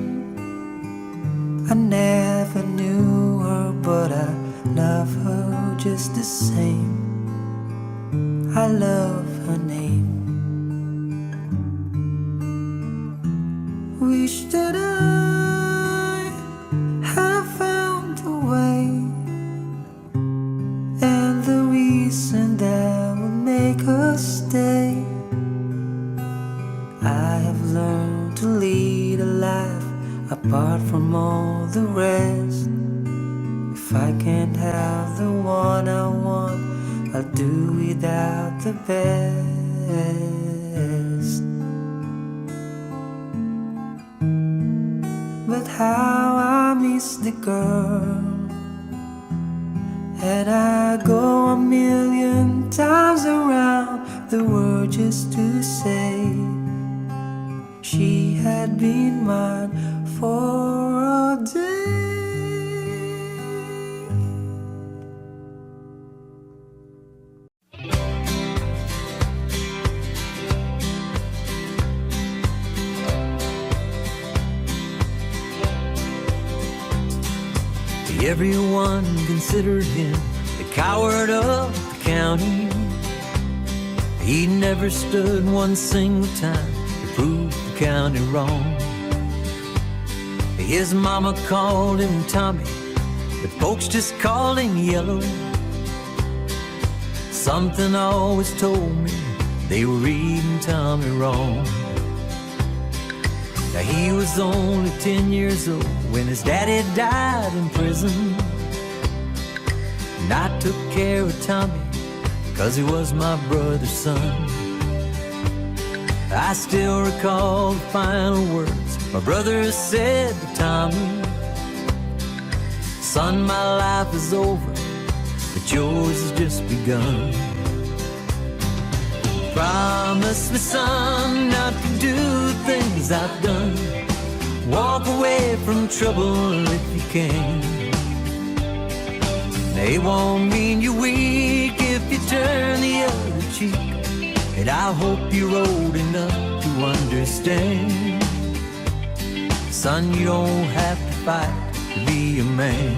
I never knew her, but I love her just the same. I love her name. Wish that I have found a way, and the reason that would make her stay. I have learned to lead a life apart from all the rest. If I can't have the one I want, I'll do without the best. But how I miss the girl, and I go 1,000,000 times around the world just to say she had been mine for a day. Everyone considered him the coward of the county. He never stood one single time to prove the county wrong. His mama called him Tommy, but folks just called him Yellow. Something always told me they were reading Tommy wrong. Now he was only 10 years old when his daddy died in prison. And I took care of Tommy 'cause he was my brother's son. I still recall the final words my brother said to Tommy: "Son, my life is over, but yours has just begun. Promise me, son, not to do things I've done. Walk away from trouble if you can. It won't mean you're weak if you turn the other cheek. And I hope you're old enough to understand. Son, you don't have to fight to be a man.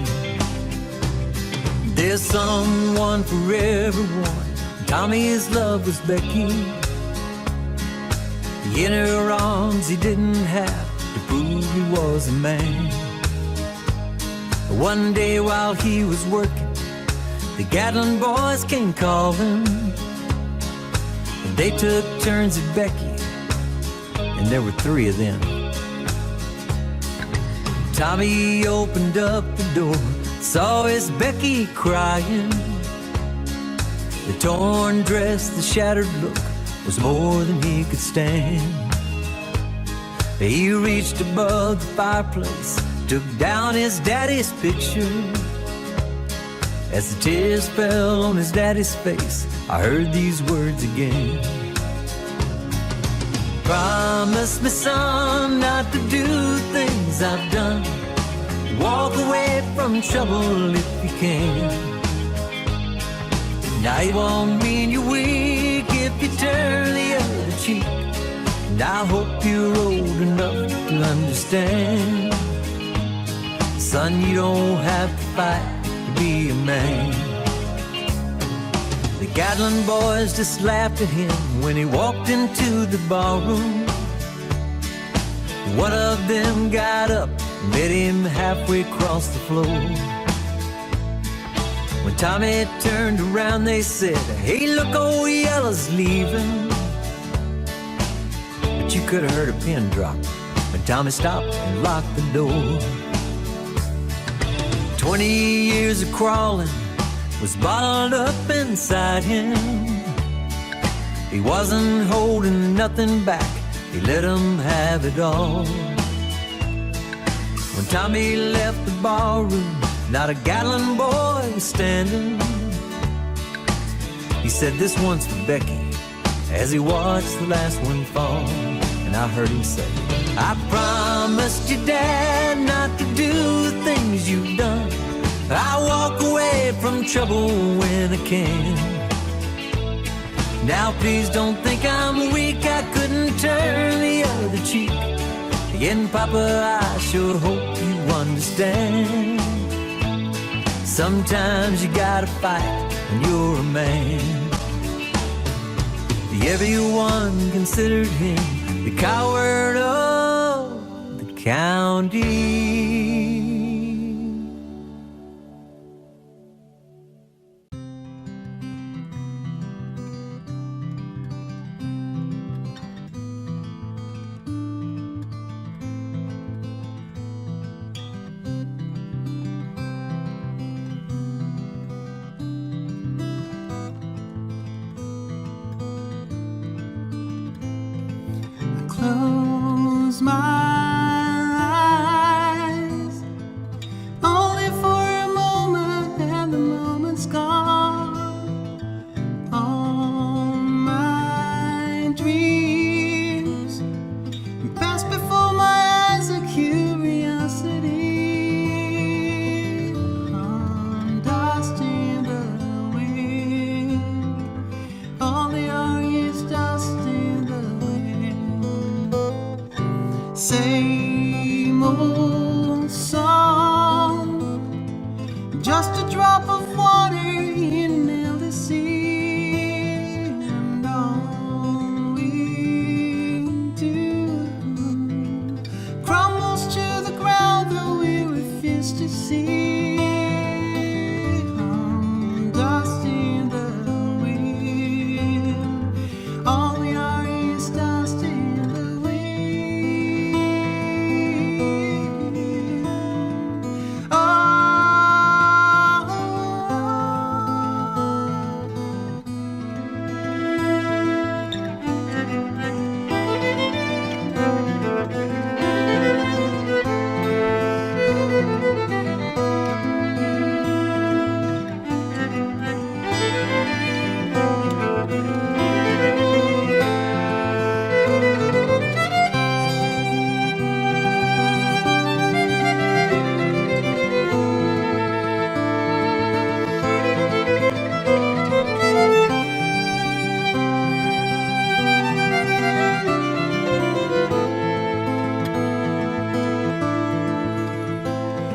There's someone for everyone. Tommy's love was Becky. In her arms he didn't have to prove he was a man. One day while he was working, the Gatlin boys came calling. And they took turns at Becky, and there were 3 of them. Tommy opened up the door, saw his Becky crying. The torn dress, the shattered look was more than he could stand. He reached above the fireplace, took down his daddy's picture. As the tears fell on his daddy's face, I heard these words again. Promise me, son, not to do things I've done. Walk away from trouble if you can. Now it won't mean you're weak if you turn the other cheek. And I hope you're old enough to understand. Son, you don't have to fight to be a man. The Gatlin boys just laughed at him when he walked into the barroom. One of them got up and met him halfway across the floor. When Tommy turned around, they said, "Hey, look, old Yellow's leaving." But you could have heard a pin drop when Tommy stopped and locked the door. 20 years of crawling was bottled up inside him. He wasn't holding nothing back, he let him have it all. When Tommy left the ballroom, not a Gatlin boy was standing. He said, "This one's for Becky," as he watched the last one fall. And I heard him say, "I promised you, Dad, not to do the things you've done. I walk away from trouble when I can. Now please don't think I'm weak, I couldn't turn the other cheek. And Papa, I sure hope you understand. Sometimes you gotta fight when you're a man." Everyone considered him the coward of the county. Close my eyes, only for a moment, and the moment's gone. All my dreams pass before my eyes, a curiosity. I'm dust in the wind, all they are is dust in the wind. Same old song, just a drop of water in the sea, and all we do crumbles to the ground, though we refuse to see. Dust in the wind, all we are is dust in the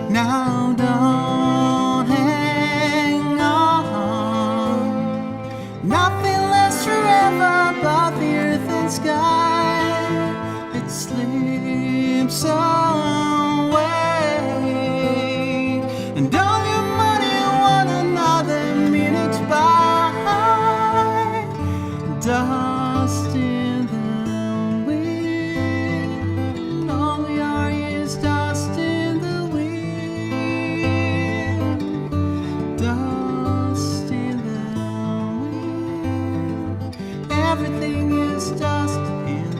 Now don't hang on, nothing lasts forever but the earth and sky. It slips away, and all your money one another minutes by. Dust in the wind, all we are is dust in the wind. Dust in the wind, everything is dust in the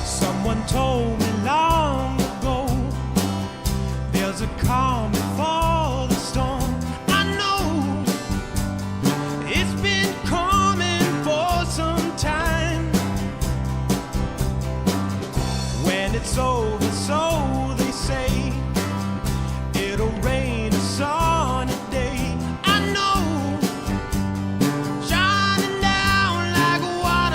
Someone told me long ago, there's a calm before the storm. I know it's been coming for some time. When it's over, so they say, it'll rain a sunny day. I know, shining down like a water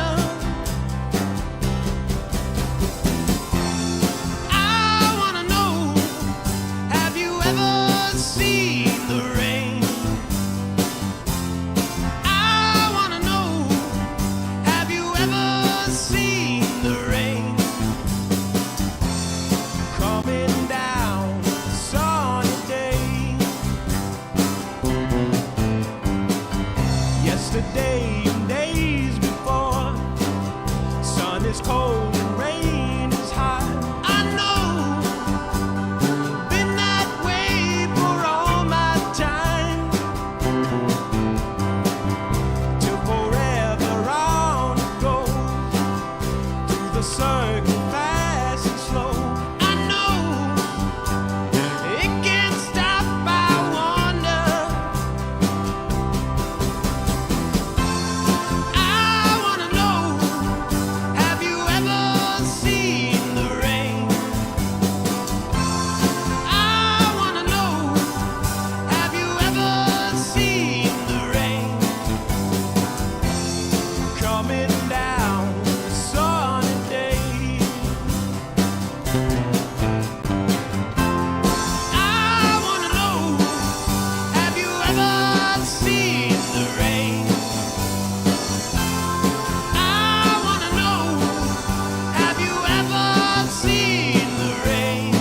coming down a sunny day. I wanna know, have you ever seen the rain? I wanna know, have you ever seen the rain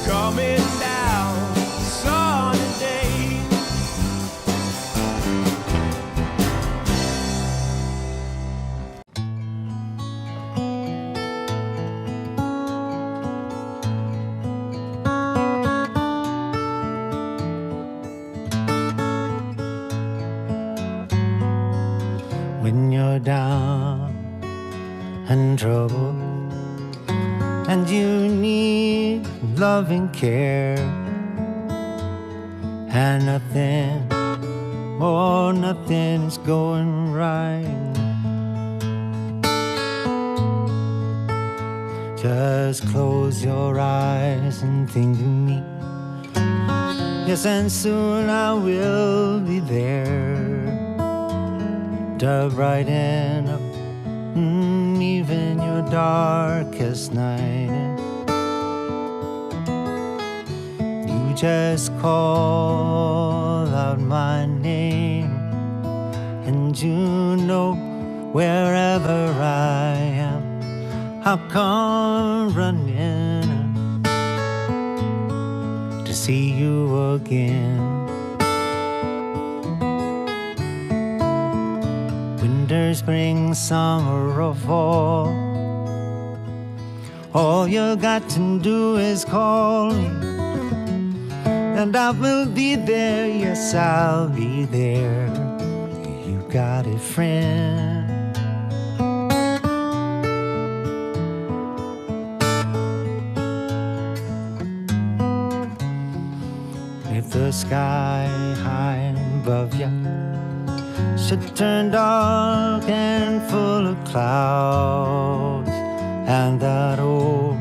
coming down a sunny day? When you're down and troubled and you need love and care, and nothing, oh, nothing's going right, just close your eyes and think of me. Yes, and soon I will be there to brighten up even your darkest night. You just call out my name, and you know wherever I am, I'll come running to see you again. Winter, spring, summer, or fall, all you got to do is call me, and I will be there, yes, I'll be there. You got it, friend. If the sky high above you should turn dark and full of clouds, and that old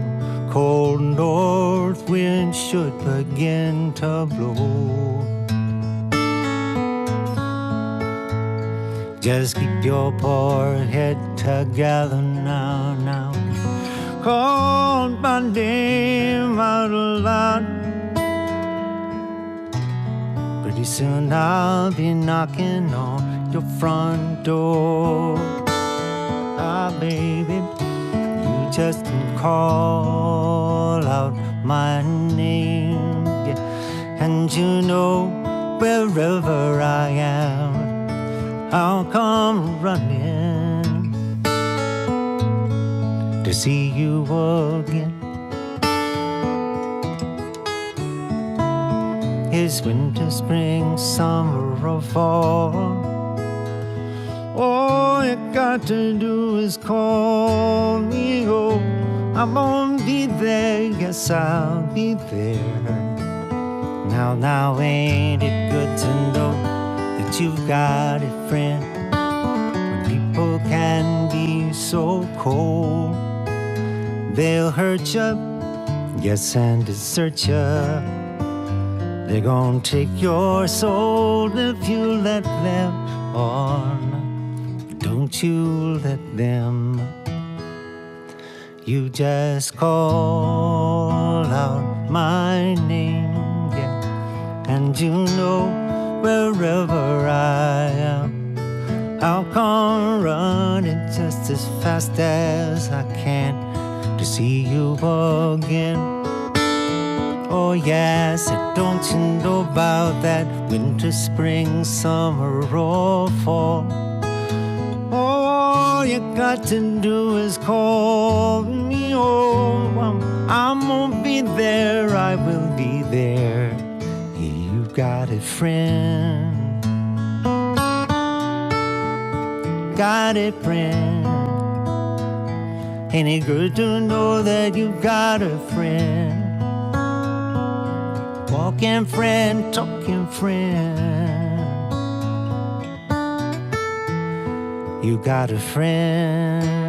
cold north wind should begin to blow, just keep your poor head together now, now. Call my name out loud. Pretty soon I'll be knocking on your front door. Ah, baby, you just call out my name, yeah. And you know wherever I am, I'll come running to see you again. It's winter, spring, summer, or fall, all you got to do is call me. Oh, I'm gonna be there, yes, I'll be there. Now, ain't it good to know that you've got a friend? When people can be so cold, they'll hurt you, yes, and desert you. They're gonna take your soul if you let them on. Don't you let them. You just call out my name, yeah. And you know wherever I am, I'll come running just as fast as I can to see you again. Oh yes, don't you know about that winter, spring, summer, or fall? All you got to do is call me. Oh, I'm gonna be there, I will be there. You got a friend. Got a friend. Ain't it good to know that you got a friend? Walking friend, talking friend. You got a friend.